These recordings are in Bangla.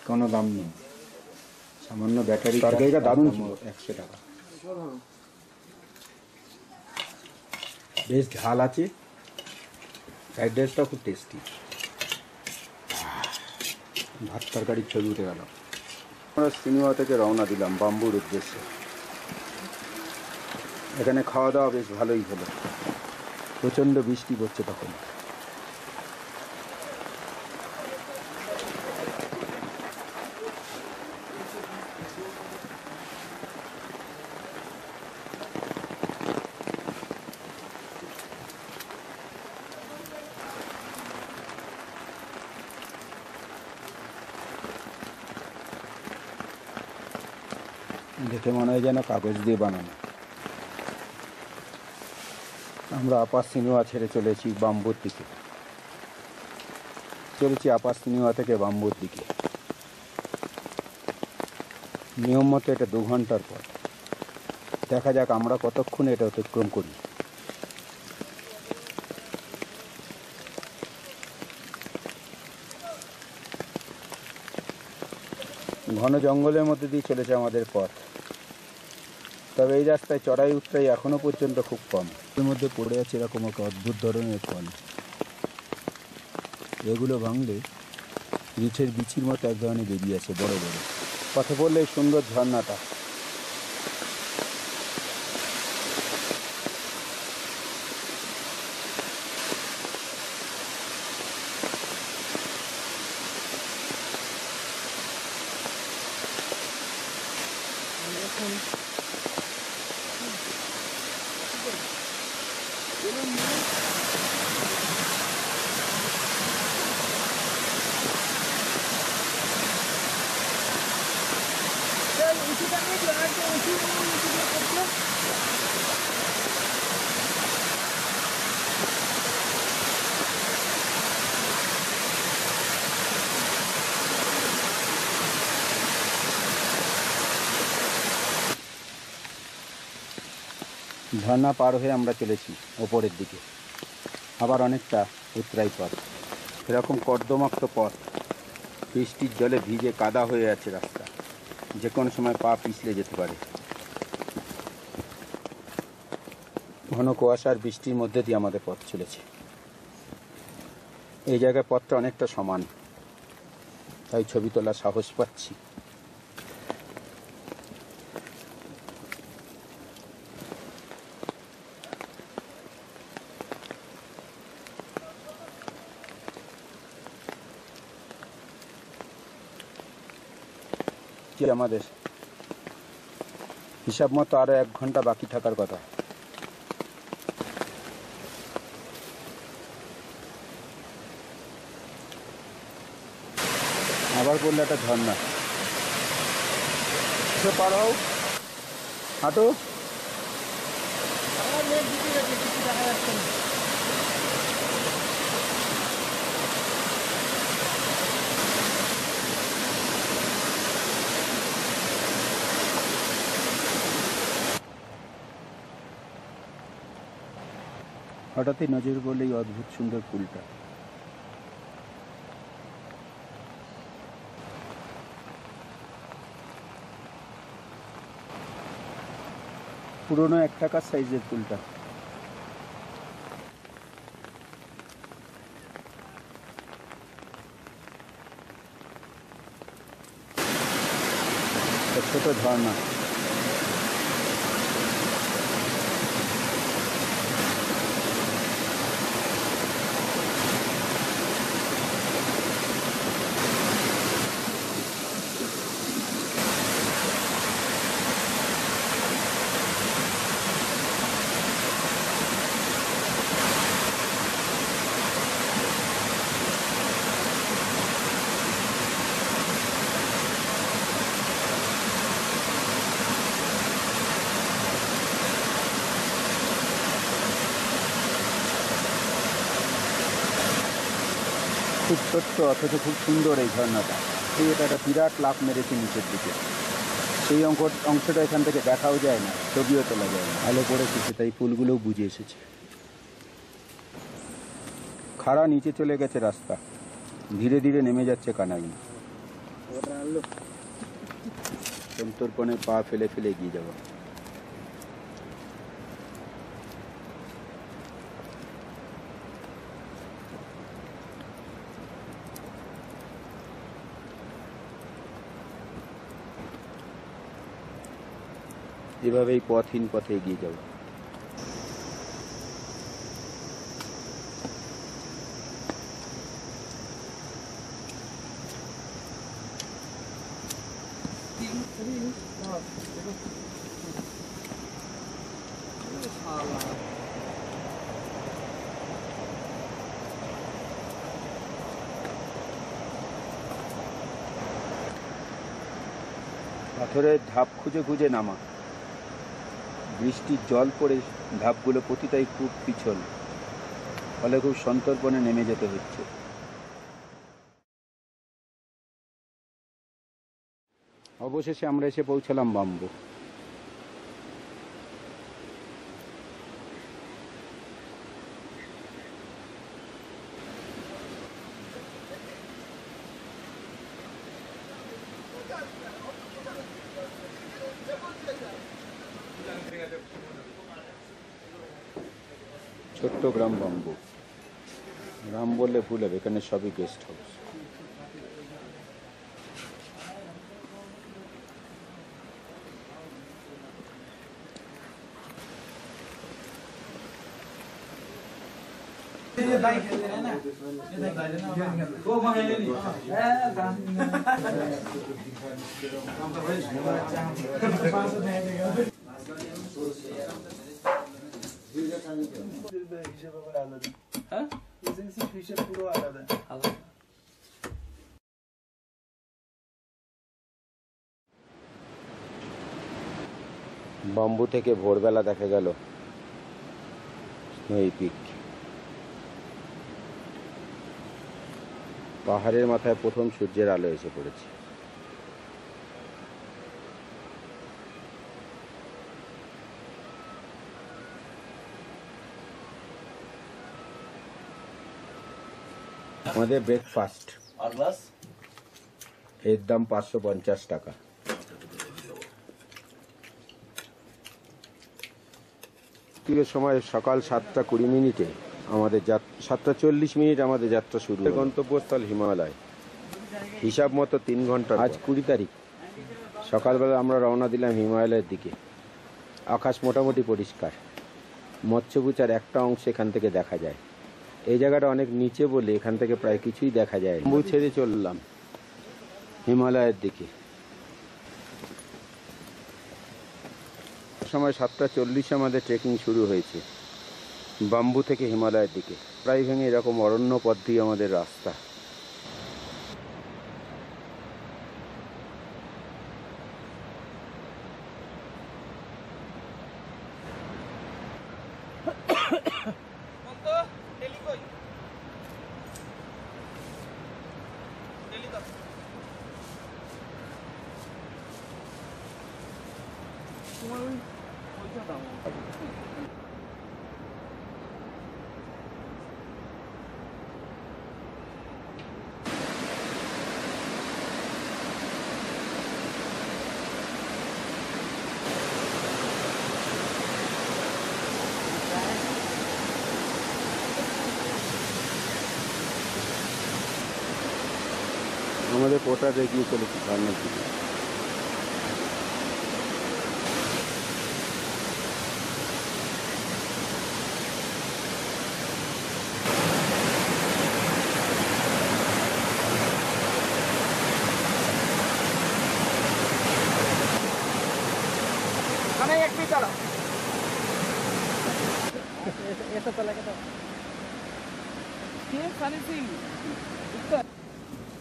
কোনো দাম নেই, সামান্য ব্যাটারি। তরকারিটা দারুণ ছিল, 100 টাকা। বেশ ঝাল আছে, ফ্রাইড রাইসটা খুব টেস্টি। ভাত তরকারির ছবি উঠে গেল। আমরা সিনেমা থেকে রওনা দিলাম বাম্বুর উদ্দেশ্যে। এখানে খাওয়া দাওয়া বেশ ভালোই হলো, প্রচণ্ড বৃষ্টি পড়ছে তখন। দেখে মনে হয় যেন কাগজ দিয়ে বানানো। আমরা আপার সিনেমা ছেড়ে চলেছি বাম্বুর দিকে, আপার সিনেমা থেকে বাম্বুর দিকে। নিয়ম মতো এটা 2 ঘন্টার পথ। দেখা যাক আমরা কতক্ষণ এটা অতিক্রম করি। ঘন জঙ্গলের মধ্যে দিয়ে চলেছে আমাদের পথ, তবে এই রাস্তায় চড়াই উতরাই এখনো পর্যন্ত খুব কম। এর মধ্যে পড়ে আছে এরকম এক অদ্ভুত ধরনের ফল, এগুলো ভাঙলে রিঠের বিচির মতো এক ধরনের বেরিয়ে আছে বড় বড়। পথে পড়লে এই সুন্দর ঝর্ণাটা। ঝর্ণা পার হয়ে আমরা চলেছি ওপরের দিকে, আবার অনেকটা উতরাই পথ। এরকম কর্দমাক্ত পথ, বৃষ্টির জলে ভিজে কাদা হয়ে আছে রাস্তা, যে কোনো সময় পা পিছলে যেতে পারে। ঘন কুয়াশার বৃষ্টির মধ্যে দিয়ে আমাদের পথ চলেছে। এই জায়গায় পথটা অনেকটা সমান, তাই ছবি তোলার সাহস পাচ্ছি। আমাদের হিসাব মতো আরো 1 ঘন্টা বাকি থাকার কথা। আবার পড়লো একটা ঝর্ণা। পার হও, হাঁটো। হঠাৎই নজর পড়ল এই অদ্ভুত সুন্দর ফুলটা। পুরনো 1 টাকার সাইজের ফুলটা। ছোট ঝর্ণা। খুব ছোট্ট অথচ খুব সুন্দর এই ঝর্ণাটা। এটা একটা বিরাট লাফ মেরেছে নিচের দিকে। সেই অংশটা এখান থেকে দেখাও যায় না, ছবিও তোলা যায় না। আলো পড়েছে, তাই ফুলগুলোও বুঝে এসেছে। খাড়া নিচে চলে গেছে রাস্তা, ধীরে ধীরে নেমে যাচ্ছে কানাই। সন্তর্পণে পা ফেলে ফেলে এগিয়ে যাব। এভাবেই পথহীন পথে এগিয়ে যাব। পাথরের ধাপ খুঁজে খুঁজে নামা, বৃষ্টির জল পড়ে ধাপগুলো প্রতিটাই খুব পিছল, ফলে খুব সন্তর্পণে নেমে যেতে হচ্ছে। অবশেষে আমরা এসে পৌঁছালাম বাম্বু। ছোট্ট গ্রাম বাম্বু, গ্রাম বললে ভুল হবে, এখানে সবই গেস্ট হাউস। বাম্বু থেকে ভোরবেলা দেখা গেল স্নোই পিক। পাহাড়ের মাথায় প্রথম সূর্যের আলো এসে পড়েছে। আমাদের ব্রেকফাস্ট, এর দাম 550 টাকা। সময় সকাল 7:20 আমাদের 7:40 আমাদের যাত্রা শুরু। গন্তব্যস্থল হিমালয়। হিসাব মতো 3 ঘন্টা। আজ 20 তারিখ। সকালবেলা আমরা রওনা দিলাম হিমালয়ের দিকে। আকাশ মোটামুটি পরিষ্কার, মৎস্যপুচার একটা অংশ এখান থেকে দেখা যায়। এই জায়গাটা অনেক নিচে বলে এখান থেকে প্রায় কিছুই দেখা যায়। বাম্বু ছেড়ে চললাম হিমালয়ের দিকে। সময় 7:40 আমাদের ট্রেকিং শুরু হয়েছে বাম্বু থেকে হিমালয়ের দিকে। প্রায় ভেঙে এরকম অরণ্য পথ দিয়ে আমাদের রাস্তা। আমাদের পোটার এগিয়ে চলেছি সামনের দিকে।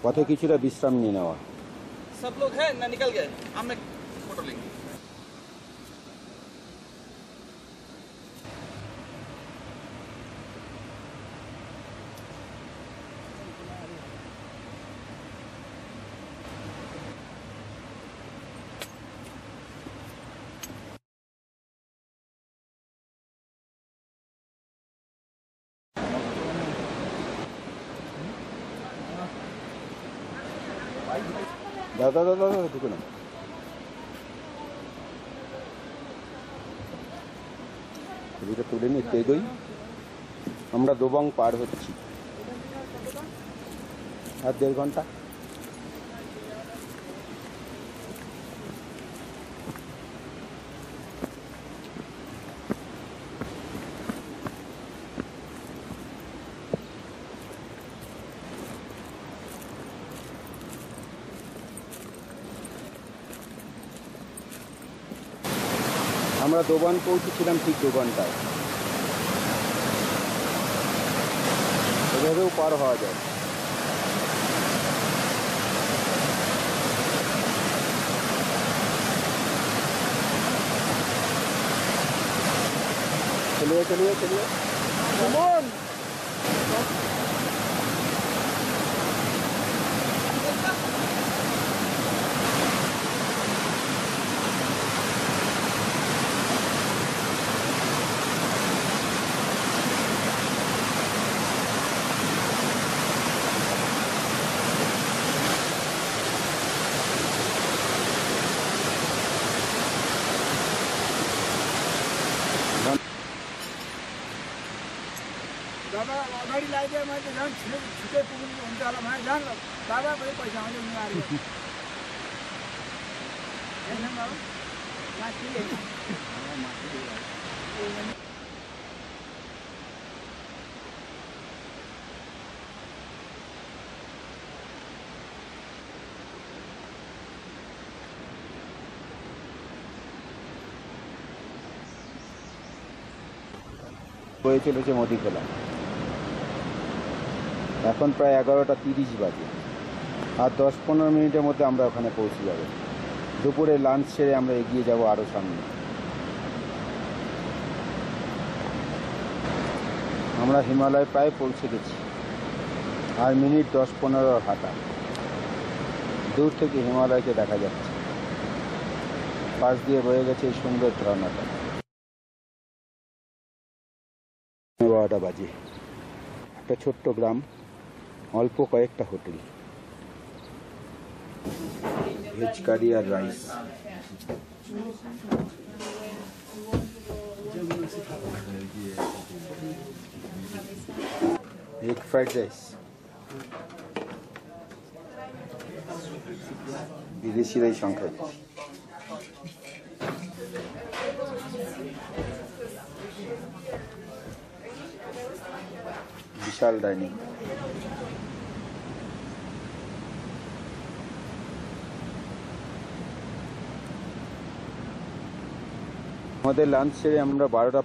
পথে কিছুটা বিশ্রাম নিয়ে নেওয়া। सब लोग हैं ना निकल गए, हम फोटो लेंगे। দাদা দাদা দাদা ঢুকে না। ছবিটা তুলে নিয়ে এগোই। আমরা দোবং পার হচ্ছি আর 1.5 ঘন্টা। আমরা দোবান পৌঁছেছিলাম ঠিক 2 ঘন্টায়। এভাবেও পার হওয়া যায়। চলিয়ে চলিয়ে চলিয়ে दादा अगाडि लाग्यो मैले झन् छिटै पुग्नु हुन्छ होला भने झन् दादा पनि पैसा आउँछ उनीहरू হয়ে চলেছে মদিখোলা। এখন প্রায় 11:30 বাজে। আর 10-15 মিনিটের মধ্যে আমরা ওখানে পৌঁছে যাব। দুপুরে লাঞ্চ সেরে আমরা এগিয়ে যাব আরও সামনে। আমরা হিমালয় প্রায় পৌঁছে গেছি। আর মিনিট 10-15 হাঁটা। দূর থেকে হিমালয়কে দেখা যাচ্ছে। পাশ দিয়ে বয়ে গেছে এই সুন্দর ঝর্ণাটা। 12টা বাজে। একটা ছোট্ট গ্রাম, অল্প কয়েকটা হোটেল, ভেজ কারি আর রাইস। Egg fried rice. বিদেশিরাই সংখ্যা বেশি। বিশাল ডাইনিং। আমাদের লাঞ্চ সেরে আমরা 12টা